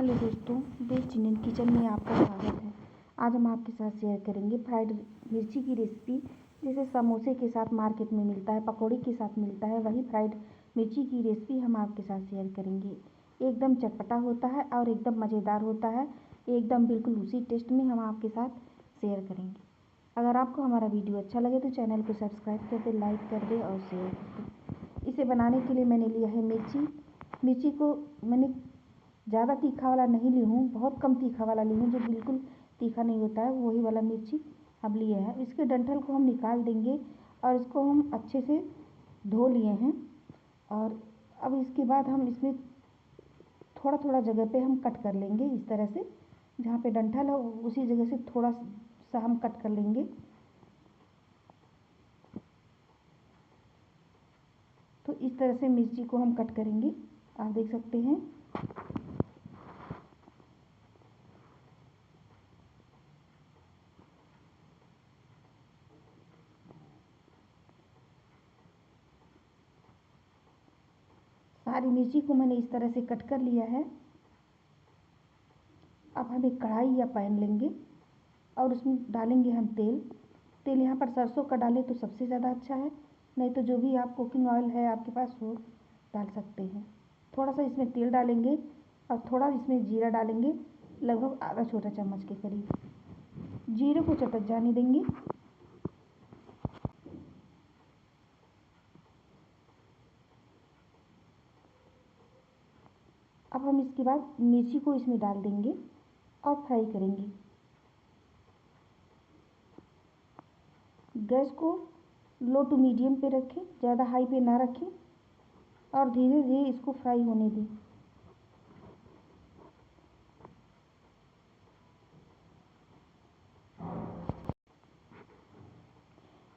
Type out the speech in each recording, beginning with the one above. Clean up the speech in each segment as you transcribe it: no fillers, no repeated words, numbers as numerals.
Hello दोस्तों, best Indian kitchen में आपका स्वागत है। आज हम आपके साथ शेयर करेंगे फ्राइड मिर्ची की रेसिपी। जैसे समोसे के साथ मार्केट में मिलता है, पकौड़ी के साथ मिलता है, वही फ्राइड मिर्ची की रेसिपी हम आपके साथ शेयर करेंगे। एकदम चटपटा होता है और एकदम मज़ेदार होता है। एकदम बिल्कुल उसी टेस्ट में हम आपके साथ शेयर करेंगे। अगर आपको हमारा वीडियो अच्छा लगे तो चैनल को सब्सक्राइब कर दे, लाइक कर दे और शेयर कर दे। इसे बनाने के लिए मैंने लिया है मिर्ची को मैंने ज़्यादा तीखा वाला नहीं ली हूँ, बहुत कम तीखा वाला ली हूँ, जो बिल्कुल तीखा नहीं होता है, वही वाला मिर्ची हम लिए हैं। इसके डंठल को हम निकाल देंगे और इसको हम अच्छे से धो लिए हैं। और अब इसके बाद हम इसमें थोड़ा थोड़ा जगह पे हम कट कर लेंगे। इस तरह से जहाँ पे डंठल है उसी जगह से थोड़ा सा हम कट कर लेंगे। तो इस तरह से मिर्ची को हम कट करेंगे, आप देख सकते हैं। सारी मिर्ची को मैंने इस तरह से कट कर लिया है। अब हम एक कढ़ाई या पैन लेंगे और उसमें डालेंगे हम तेल यहाँ पर सरसों का डालें तो सबसे ज़्यादा अच्छा है, नहीं तो जो भी आप कुकिंग ऑयल है आपके पास वो डाल सकते हैं। थोड़ा सा इसमें तेल डालेंगे और थोड़ा इसमें जीरा डालेंगे, लगभग आधा छोटा चम्मच के करीब। जीरे को चटक जाने देंगे। अब हम इसके बाद मिर्ची को इसमें डाल देंगे और फ्राई करेंगे। गैस को लो टू मीडियम पे रखें, ज़्यादा हाई पे ना रखें और धीरे धीरे इसको फ्राई होने दें।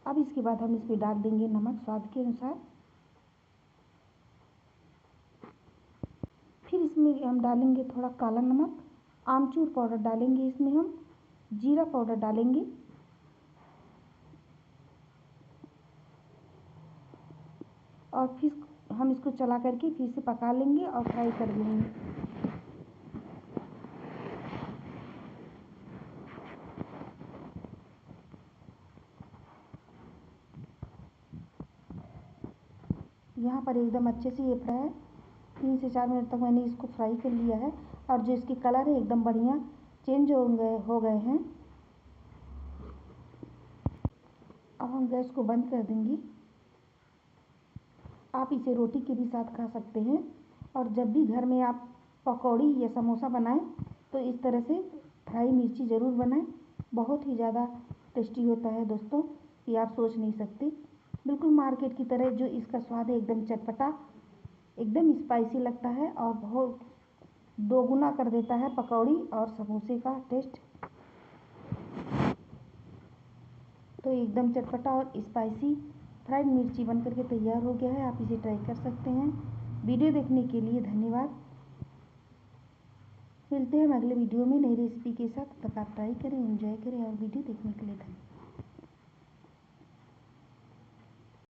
अब इसके बाद हम इसमें डाल देंगे नमक स्वाद के अनुसार। फिर इसमें हम डालेंगे थोड़ा काला नमक, आमचूर पाउडर डालेंगे, इसमें हम जीरा पाउडर डालेंगे और फिर हम इसको चला करके फिर से पका लेंगे और फ्राई कर लेंगे। यहाँ पर एकदम अच्छे से ये फ्राई है। 3 से 4 मिनट तक मैंने इसको फ्राई कर लिया है और जो इसकी कलर है एकदम बढ़िया चेंज हो गए हैं। अब हम गैस को बंद कर देंगे। आप इसे रोटी के भी साथ खा सकते हैं और जब भी घर में आप पकौड़ी या समोसा बनाएं तो इस तरह से फ्राई मिर्ची ज़रूर बनाएं। बहुत ही ज़्यादा टेस्टी होता है दोस्तों, ये आप सोच नहीं सकते। बिल्कुल मार्केट की तरह जो इसका स्वाद है, एकदम चटपटा, एकदम स्पाइसी लगता है और बहुत दोगुना कर देता है पकौड़ी और समोसे का टेस्ट। तो एकदम चटपटा और स्पाइसी फ्राइड मिर्ची बन करके तैयार हो गया है। आप इसे ट्राई कर सकते हैं। वीडियो देखने के लिए धन्यवाद। मिलते हैं हम अगले वीडियो में नई रेसिपी के साथ। तब तक आप ट्राई करें, एंजॉय करें और वीडियो देखने के लिए धन्यवाद।